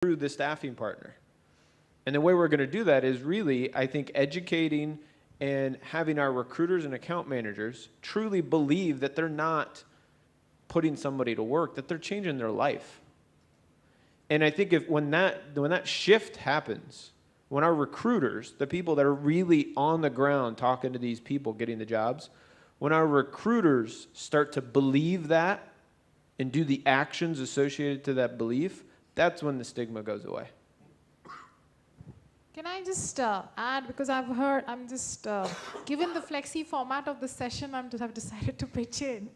through the staffing partner. And the way we're going to do that is really, I think, educating and having our recruiters and account managers truly believe that they're not putting somebody to work, that they're changing their life. And I think when that shift happens, when our recruiters, the people that are really on the ground talking to these people getting the jobs, when our recruiters start to believe that and do the actions associated to that belief, that's when the stigma goes away. Can I just add, because I'm just, given the flexi format of the session, I've decided to pitch in.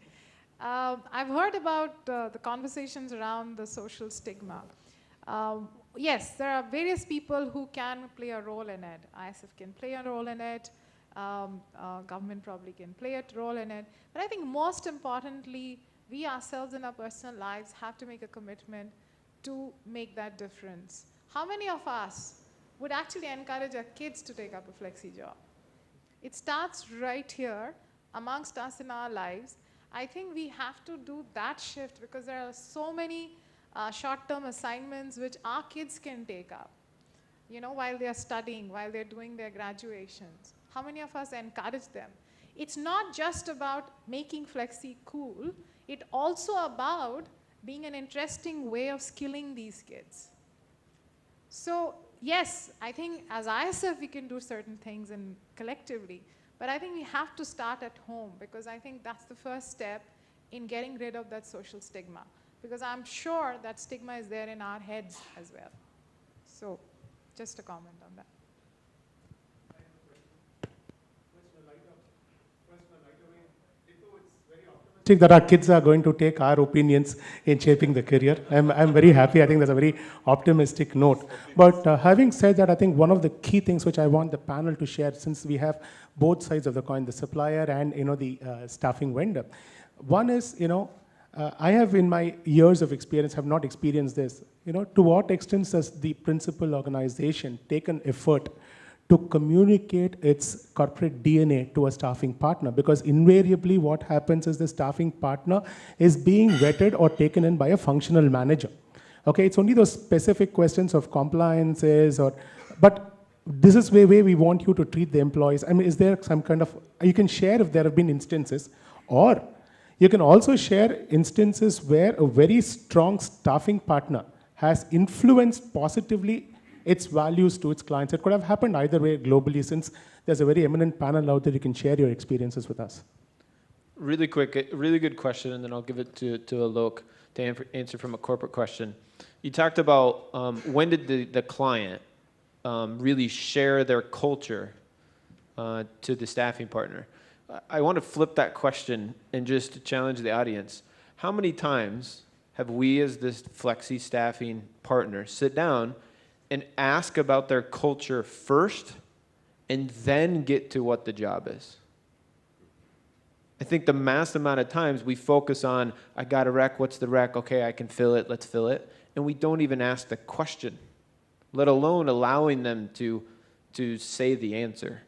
I've heard about the conversations around the social stigma. Yes, there are various people who can play a role in it. ISF can play a role in it. Government probably can play a role in it. But I think most importantly, we ourselves in our personal lives have to make a commitment to make that difference. How many of us would actually encourage our kids to take up a flexi job? It starts right here amongst us in our lives. I think we have to do that shift because there are so many short-term assignments which our kids can take up, while they're studying, while they're doing their graduations. How many of us encourage them? It's not just about making flexi cool. It's also about being an interesting way of skilling these kids. So yes, I think as ISF we can do certain things and collectively, but I think we have to start at home because I think that's the first step in getting rid of that social stigma. Because I'm sure that stigma is there in our heads as well. So just a comment on that. That our kids are going to take our opinions in shaping the career. I'm very happy. I think that's a very optimistic note. But having said that, I think one of the key things which I want the panel to share, since we have both sides of the coin, the supplier and the staffing vendor. One is, I have in my years of experience have not experienced this. To what extent does the principal organization take an effort to communicate its corporate DNA to a staffing partner? Because invariably what happens is the staffing partner is being vetted or taken in by a functional manager. Okay, it's only those specific questions of compliances but this is where we want you to treat the employees. I mean, is there some kind of, you can share if there have been instances, or you can also share instances where a very strong staffing partner has influenced positively its values to its clients. It could have happened either way globally, since there's a very eminent panel out there. You can share your experiences with us. Really quick, really good question, and then I'll give it to Alok to answer from a corporate question. You talked about when did the client really share their culture to the staffing partner. I want to flip that question and just challenge the audience. How many times have we as this flexi staffing partner sit down and ask about their culture first and then get to what the job is? I think the mass amount of times we focus on, I got a rec, what's the rec? Okay, I can fill it, let's fill it. And we don't even ask the question, let alone allowing them to say the answer.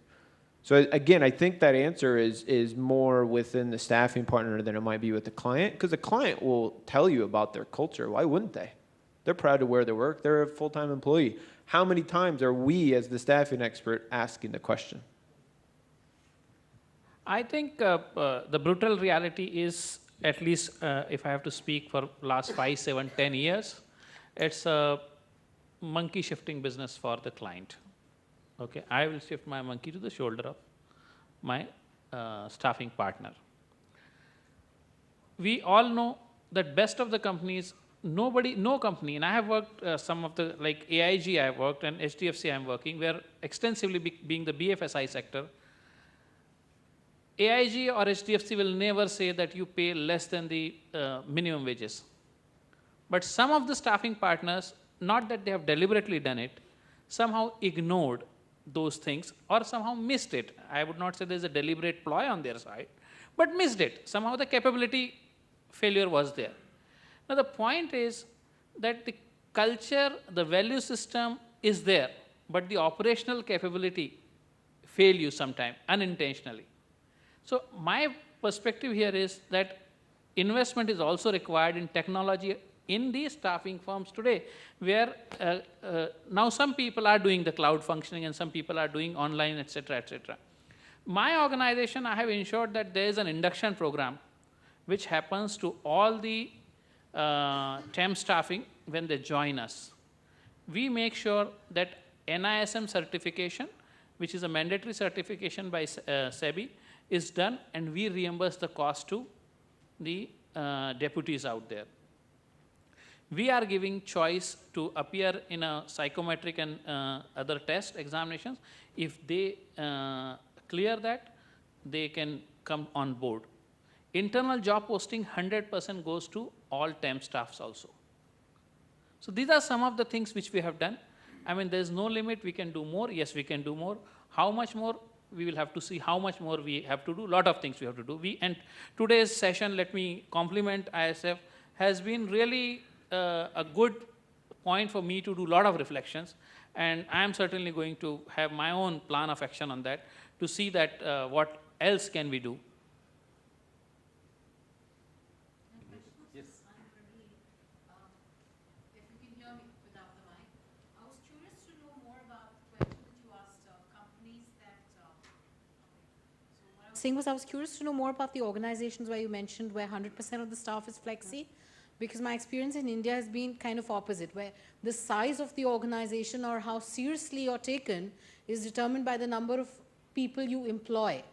So again, I think that answer is more within the staffing partner than it might be with the client, because the client will tell you about their culture. Why wouldn't they? They're proud to wear their work. They're a full-time employee. How many times are we, as the staffing expert, asking the question? I think the brutal reality is, at least if I have to speak for last 5, 7, 10 years, it's a monkey shifting business for the client. Okay, I will shift my monkey to the shoulder of my staffing partner. We all know that best of the companies, no company, and I have worked some of the, like AIG I have worked and HDFC I am working, where extensively being the BFSI sector, AIG or HDFC will never say that you pay less than the minimum wages. But some of the staffing partners, not that they have deliberately done it, somehow ignored those things or somehow missed it. I would not say there's a deliberate ploy on their side, but missed it. Somehow the capability failure was there. Now the point is that the culture, the value system is there, but the operational capability fail you sometime unintentionally. So my perspective here is that investment is also required in technology in these staffing firms today, where now some people are doing the cloud functioning and some people are doing online, etc., etc. My organization, I have ensured that there is an induction program which happens to all the temp staffing when they join us. We make sure that NISM certification, which is a mandatory certification by SEBI, is done, and we reimburse the cost to the deputies out there. We are giving choice to appear in a psychometric and other test examinations. If they clear that, they can come on board. Internal job posting, 100% goes to all temp staffs also. So these are some of the things which we have done. I mean, there's no limit, we can do more. Yes, we can do more. How much more? We will have to see how much more we have to do. A lot of things we have to do. And today's session, let me compliment ISF, has been really a good point for me to do a lot of reflections. And I am certainly going to have my own plan of action on that to see that what else can we do. I was curious to know more about the organizations where you mentioned where 100% of the staff is flexi, because my experience in India has been kind of opposite, where the size of the organization or how seriously you're taken is determined by the number of people you employ.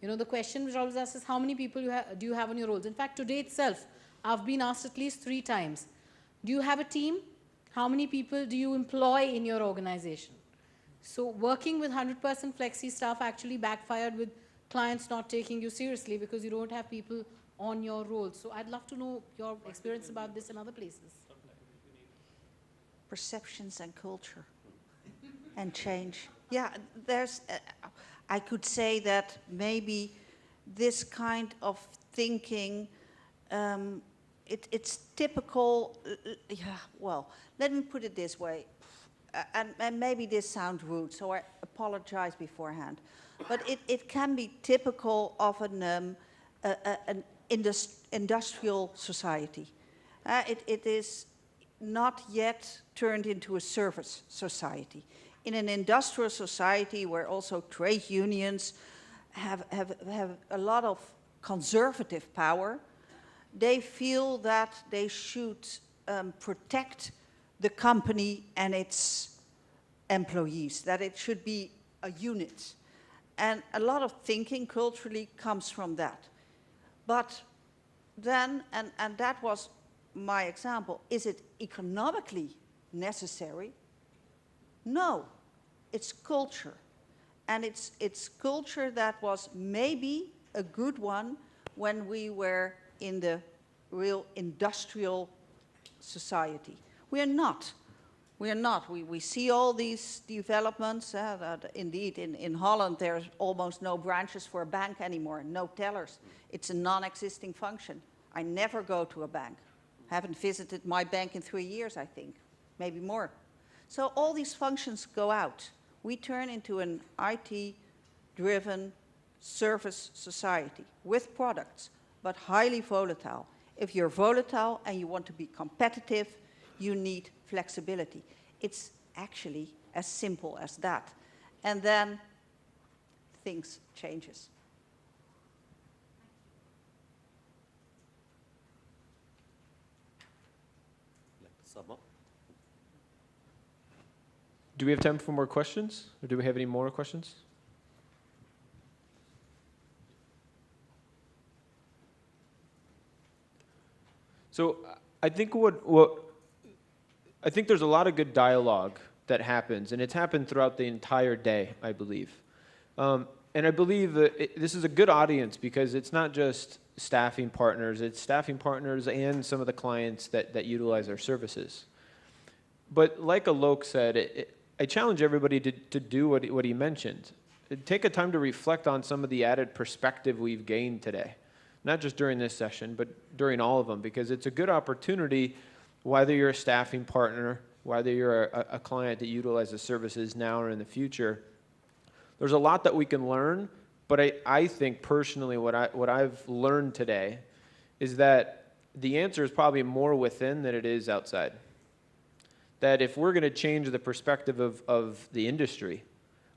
You know, the question which always asks is how many people do you have on your rolls? In fact, today itself, I've been asked at least 3 times, do you have a team? How many people do you employ in your organization? So working with 100% flexi staff actually backfired with clients not taking you seriously because you don't have people on your roll. So I'd love to know your experience about this in other places. Perceptions and culture and change. Yeah, there's, I could say that maybe this kind of thinking, it's typical, yeah, well, let me put it this way, and maybe this sounds rude, so I apologize beforehand. But it can be typical of an industrial society. It is not yet turned into a service society. In an industrial society where also trade unions have a lot of conservative power, they feel that they should protect the company and its employees, that it should be a unit. And a lot of thinking culturally comes from that. But then, and that was my example, is it economically necessary? No, it's culture. And it's culture that was maybe a good one when we were in the real industrial society. We are not. We are not. We see all these developments. That indeed, in Holland, there's almost no branches for a bank anymore, no tellers. It's a non-existing function. I never go to a bank. Haven't visited my bank in 3 years, I think, maybe more. So all these functions go out. We turn into an IT-driven service society with products, but highly volatile. If you're volatile and you want to be competitive, you need flexibility. It's actually as simple as that. And then things changes. Do we have time for more questions? Or do we have any more questions? So I think I think there's a lot of good dialogue that happens, and it's happened throughout the entire day, I believe. And I believe that this is a good audience because it's not just staffing partners, it's staffing partners and some of the clients that utilize our services. But like Alok said, I challenge everybody to do what he mentioned. Take a time to reflect on some of the added perspective we've gained today. Not just during this session, but during all of them, because it's a good opportunity, whether you're a staffing partner, whether you're a client that utilizes services now or in the future. There's a lot that we can learn, but I think personally what I've learned today is that the answer is probably more within than it is outside. That if we're going to change the perspective of the industry,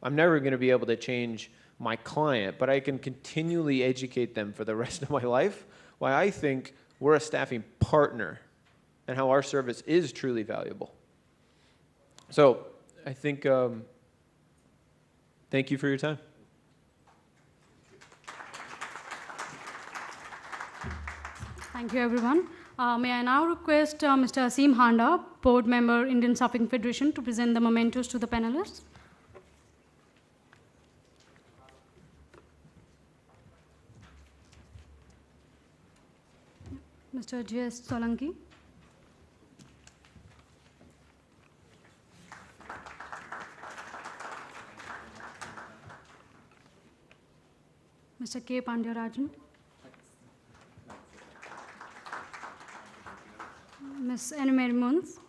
I'm never going to be able to change my client, but I can continually educate them for the rest of my life why I think we're a staffing partner and how our service is truly valuable. So I think, thank you for your time. Thank you, everyone. May I now request Mr. Asim Handa, Board Member, Indian Staffing Federation, to present the mementos to the panelists. Mr. J.S. Solanki. Mr. K. Pandyarajan. Ms. Anne-Marie Munz.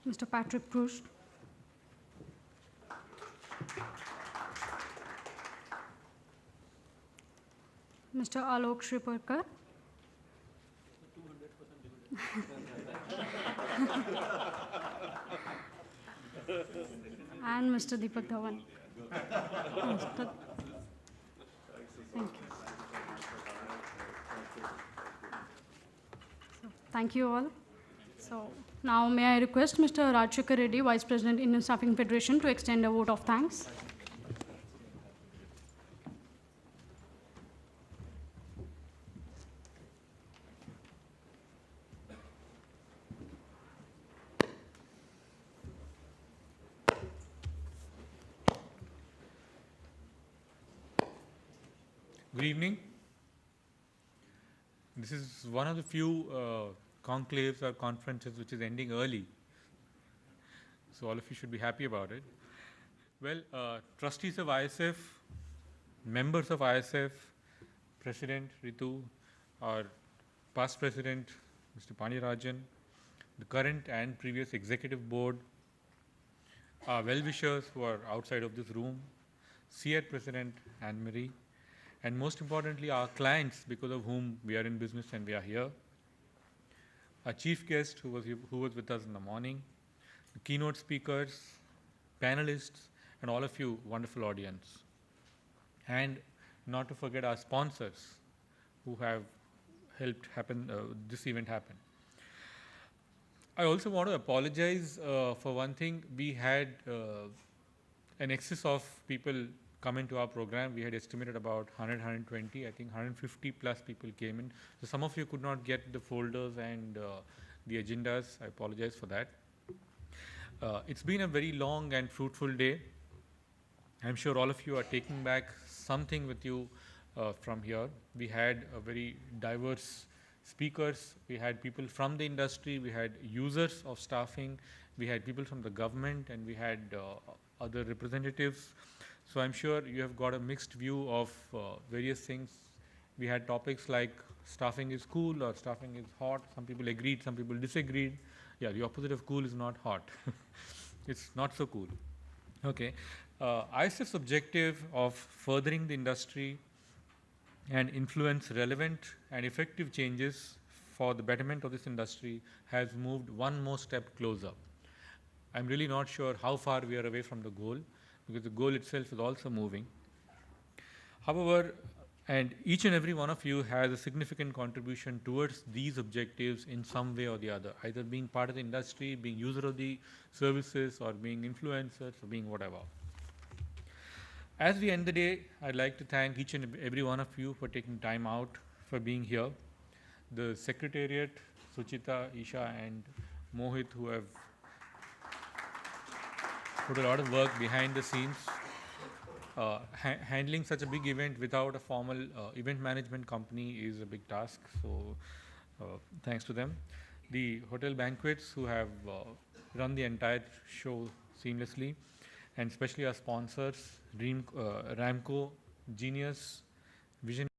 Mr. Patrick Prush. Mr. Alok Shriparkar. And Mr. Deepak Dhawan. Thank you. So, thank you all. So now may I request Mr. Rajshekar Reddy, Vice President, Indian Staffing Federation, to extend a vote of thanks. Good evening. This is one of the few conclaves or conferences which is ending early. So all of you should be happy about it. Well, trustees of ISF, members of ISF, President Ritu, our past President, Mr. Pandirajan, the current and previous executive board, our well-wishers who are outside of this room, CEAT President Anne-Marie, and most importantly, our clients, because of whom we are in business and we are here. Our chief guest, who was with us in the morning, the keynote speakers, panelists, and all of you, wonderful audience. And not to forget our sponsors, who have helped this event happen. I also want to apologize for one thing. We had an excess of people come into our program. We had estimated about 100, 120. I think 150 plus people came in. So some of you could not get the folders and the agendas. I apologize for that. It's been a very long and fruitful day. I'm sure all of you are taking back something with you from here. We had a very diverse speakers. We had people from the industry. We had users of staffing. We had people from the government, and we had other representatives. So I'm sure you have got a mixed view of various things. We had topics like staffing is cool or staffing is hot. Some people agreed, some people disagreed. Yeah, the opposite of cool is not hot. It's not so cool. Okay. ISF's objective of furthering the industry and influence relevant and effective changes for the betterment of this industry has moved one more step closer. I'm really not sure how far we are away from the goal, because the goal itself is also moving. However, and each and every one of you has a significant contribution towards these objectives in some way or the other, either being part of the industry, being user of the services, or being influencers, or being whatever. As we end the day, I'd like to thank each and every one of you for taking time out, for being here. The Secretariat, Suchita, Isha, and Mohit, who have put a lot of work behind the scenes. Handling such a big event without a formal event management company is a big task, so thanks to them. The hotel banquets, who have run the entire show seamlessly, and especially our sponsors, Ramco, Genius, Vision.